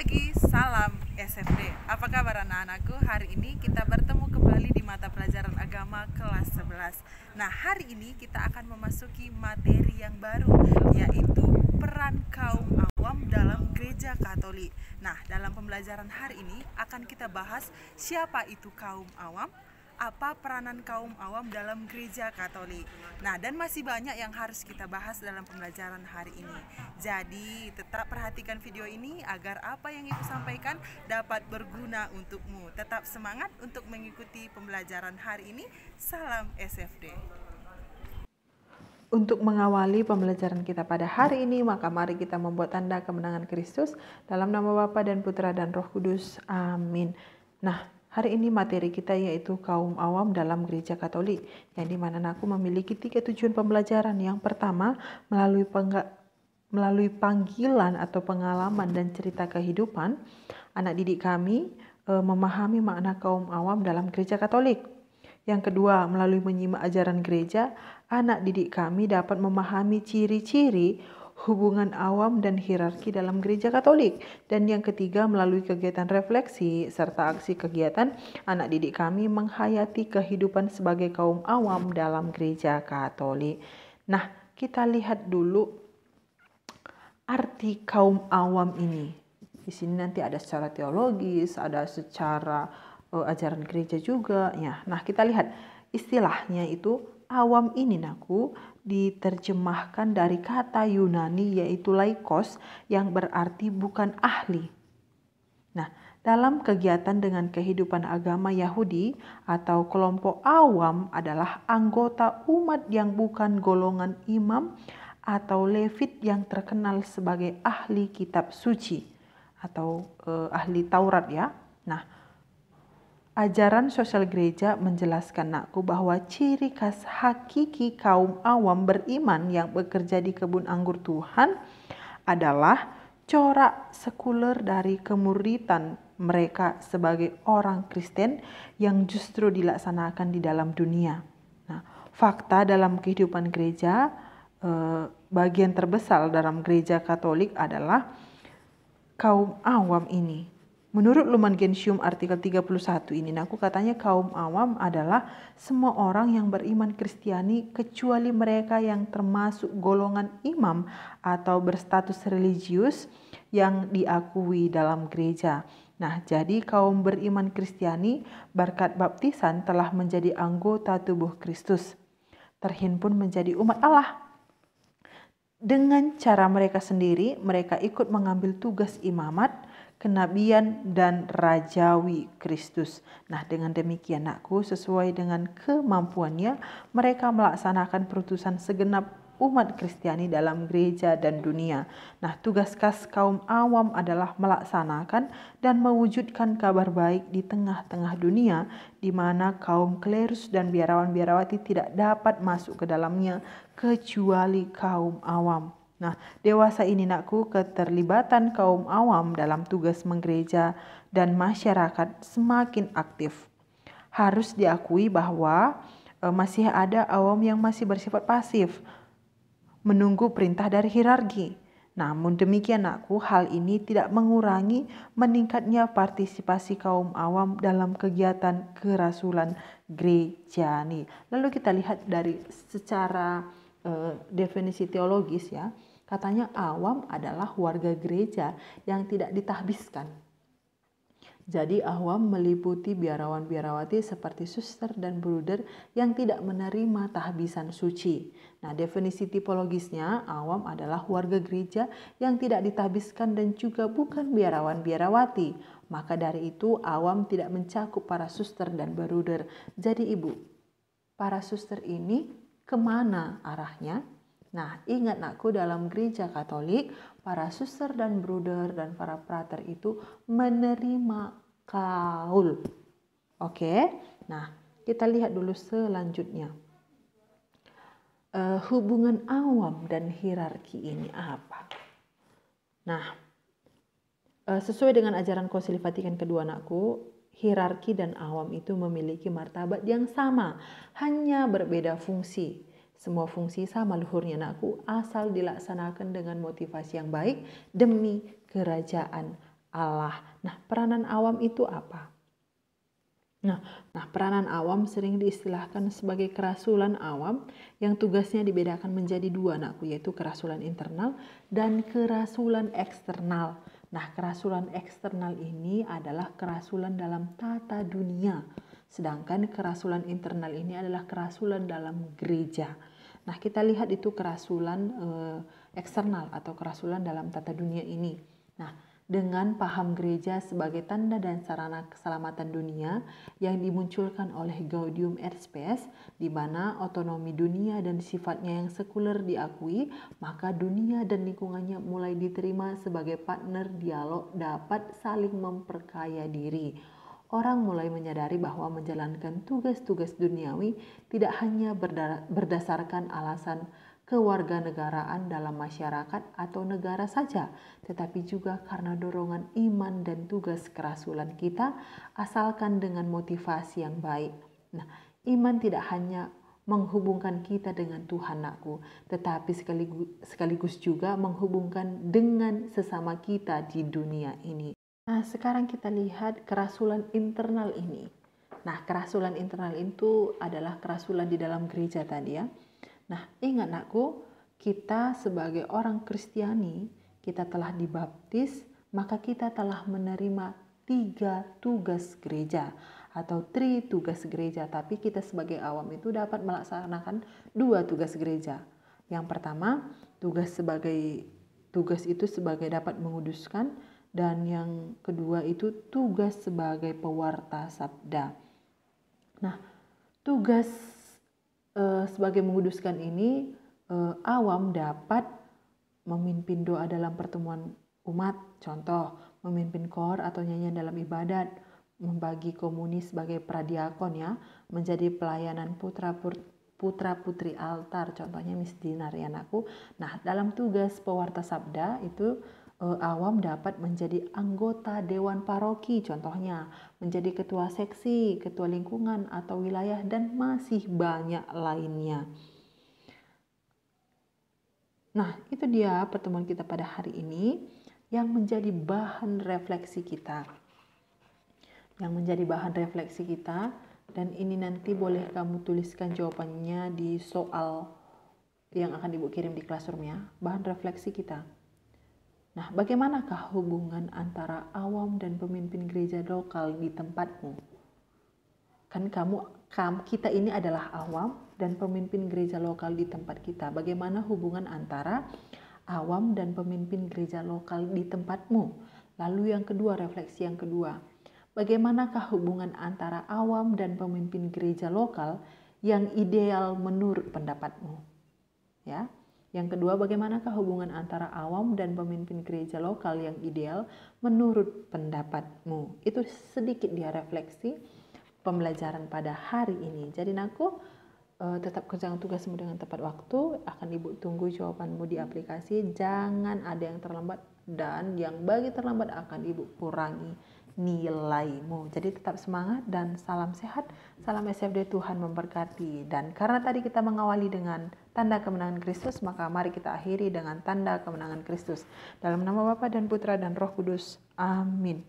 pagi, salam SFD. Apa kabar anak-anakku? Hari ini kita bertemu kembali di mata pelajaran agama kelas 11. Nah, hari ini kita akan memasuki materi yang baru, yaitu peran kaum awam dalam gereja Katolik. Nah, dalam pembelajaran hari ini akan kita bahas siapa itu kaum awam, apa peranan kaum awam dalam gereja Katolik. Nah, dan masih banyak yang harus kita bahas dalam pembelajaran hari ini. Jadi, tetap perhatikan video ini agar apa yang Ibu sampaikan dapat berguna untukmu. Tetap semangat untuk mengikuti pembelajaran hari ini. Salam SFD. Untuk mengawali pembelajaran kita pada hari ini, maka mari kita membuat tanda kemenangan Kristus dalam nama Bapa dan Putra dan Roh Kudus. Amin. Nah, hari ini materi kita yaitu kaum awam dalam gereja Katolik, yang dimana aku memiliki 3 tujuan pembelajaran. Yang pertama, melalui panggilan atau pengalaman dan cerita kehidupan, anak didik kami memahami makna kaum awam dalam gereja Katolik. Yang kedua, melalui menyimak ajaran gereja, anak didik kami dapat memahami ciri-ciri hubungan awam dan hierarki dalam gereja Katolik. Dan yang ketiga, melalui kegiatan refleksi serta aksi kegiatan, anak didik kami menghayati kehidupan sebagai kaum awam dalam gereja Katolik. Nah, kita lihat dulu arti kaum awam ini. Di sini nanti ada secara teologis, ada secara ajaran gereja juga ya. Nah, kita lihat istilahnya itu awam ini diterjemahkan dari kata Yunani yaitu laikos yang berarti bukan ahli. Nah, dalam kegiatan dengan kehidupan agama Yahudi atau kelompok awam adalah anggota umat yang bukan golongan imam atau levit yang terkenal sebagai ahli kitab suci atau ahli Taurat ya. Nah, ajaran sosial gereja menjelaskan bahwa ciri khas hakiki kaum awam beriman yang bekerja di kebun anggur Tuhan adalah corak sekuler dari kemuritan mereka sebagai orang Kristen yang justru dilaksanakan di dalam dunia. Nah, fakta dalam kehidupan gereja, bagian terbesar dalam gereja Katolik adalah kaum awam ini. Menurut Lumen Gentium artikel 31 ini, katanya kaum awam adalah semua orang yang beriman Kristiani kecuali mereka yang termasuk golongan imam atau berstatus religius yang diakui dalam gereja. Nah, jadi kaum beriman Kristiani berkat baptisan telah menjadi anggota tubuh Kristus, terhimpun menjadi umat Allah. Dengan cara mereka sendiri, mereka ikut mengambil tugas imamat, kenabian dan rajawi Kristus. Nah, dengan demikian sesuai dengan kemampuannya, mereka melaksanakan perutusan segenap umat Kristiani dalam gereja dan dunia. Nah, tugas khas kaum awam adalah melaksanakan dan mewujudkan kabar baik di tengah-tengah dunia, di mana kaum klerus dan biarawan-biarawati tidak dapat masuk ke dalamnya kecuali kaum awam. Nah, dewasa ini keterlibatan kaum awam dalam tugas menggereja dan masyarakat semakin aktif. Harus diakui bahwa masih ada awam yang masih bersifat pasif, menunggu perintah dari hierarki. Namun demikian hal ini tidak mengurangi meningkatnya partisipasi kaum awam dalam kegiatan kerasulan gereja. Lalu kita lihat dari secara definisi teologis ya. Katanya awam adalah warga gereja yang tidak ditahbiskan. Jadi awam meliputi biarawan-biarawati seperti suster dan bruder yang tidak menerima tahbisan suci. Nah, definisi tipologisnya awam adalah warga gereja yang tidak ditahbiskan dan juga bukan biarawan-biarawati. Maka dari itu awam tidak mencakup para suster dan bruder. Jadi Ibu, para suster ini kemana arahnya? Nah, ingat dalam gereja Katolik, para suster dan bruder dan para prater itu menerima kaul. Oke, nah kita lihat dulu selanjutnya. Hubungan awam dan hierarki ini apa? Nah, sesuai dengan ajaran Konsili Vatikan kedua hierarki dan awam itu memiliki martabat yang sama, hanya berbeda fungsi. Semua fungsi sama luhurnya asal dilaksanakan dengan motivasi yang baik demi kerajaan Allah. Nah, peranan awam itu apa? Nah, peranan awam sering diistilahkan sebagai kerasulan awam yang tugasnya dibedakan menjadi dua, anakku, yaitu kerasulan internal dan kerasulan eksternal. Nah, kerasulan eksternal ini adalah kerasulan dalam tata dunia, sedangkan kerasulan internal ini adalah kerasulan dalam gereja. Nah, kita lihat itu kerasulan eksternal atau kerasulan dalam tata dunia ini. Nah, dengan paham gereja sebagai tanda dan sarana keselamatan dunia yang dimunculkan oleh Gaudium et Spes, di mana otonomi dunia dan sifatnya yang sekuler diakui, maka dunia dan lingkungannya mulai diterima sebagai partner dialog dapat saling memperkaya diri. Orang mulai menyadari bahwa menjalankan tugas-tugas duniawi tidak hanya berdasarkan alasan kewarganegaraan dalam masyarakat atau negara saja, tetapi juga karena dorongan iman dan tugas kerasulan kita, asalkan dengan motivasi yang baik. Nah, iman tidak hanya menghubungkan kita dengan Tuhan, anakku, tetapi sekaligus juga menghubungkan dengan sesama kita di dunia ini. Nah, sekarang kita lihat kerasulan internal ini. Nah, kerasulan internal itu adalah kerasulan di dalam gereja tadi ya. Nah, ingat anakku, kita sebagai orang Kristiani, kita telah dibaptis, maka kita telah menerima 3 tugas gereja atau 3 tugas gereja. Tapi kita sebagai awam itu dapat melaksanakan 2 tugas gereja. Yang pertama, tugas itu sebagai dapat menguduskan, dan yang kedua itu tugas sebagai pewarta sabda. Nah, tugas sebagai menguduskan ini, awam dapat memimpin doa dalam pertemuan umat, contoh memimpin kor atau nyanyian dalam ibadat, membagi komuni sebagai pradiakon ya, menjadi pelayanan putra-putri altar, contohnya Miss Dinar ya anakku. Nah, dalam tugas pewarta sabda itu awam dapat menjadi anggota dewan paroki, contohnya menjadi ketua seksi, ketua lingkungan atau wilayah, dan masih banyak lainnya. Nah, itu dia pertemuan kita pada hari ini yang menjadi bahan refleksi kita. Dan ini nanti boleh kamu tuliskan jawabannya di soal yang akan Ibu kirim di Classroom ya, bahan refleksi kita. Nah, bagaimanakah hubungan antara awam dan pemimpin gereja lokal di tempatmu? Kan kita ini adalah awam dan pemimpin gereja lokal di tempat kita. Bagaimana hubungan antara awam dan pemimpin gereja lokal di tempatmu? Lalu yang kedua, refleksi yang kedua. Bagaimanakah hubungan antara awam dan pemimpin gereja lokal yang ideal menurut pendapatmu? Ya. Yang kedua, bagaimanakah hubungan antara awam dan pemimpin gereja lokal yang ideal menurut pendapatmu? Itu sedikit dia refleksi pembelajaran pada hari ini. Jadi aku tetap kerjakan tugasmu dengan tepat waktu. Akan Ibu tunggu jawabanmu di aplikasi. Jangan ada yang terlambat, dan yang bagi terlambat akan Ibu kurangi nilaimu. Jadi tetap semangat dan salam sehat. Salam SFD, Tuhan memberkati. Dan karena tadi kita mengawali dengan tanda kemenangan Kristus, maka mari kita akhiri dengan tanda kemenangan Kristus. Dalam nama Bapa dan Putra dan Roh Kudus. Amin.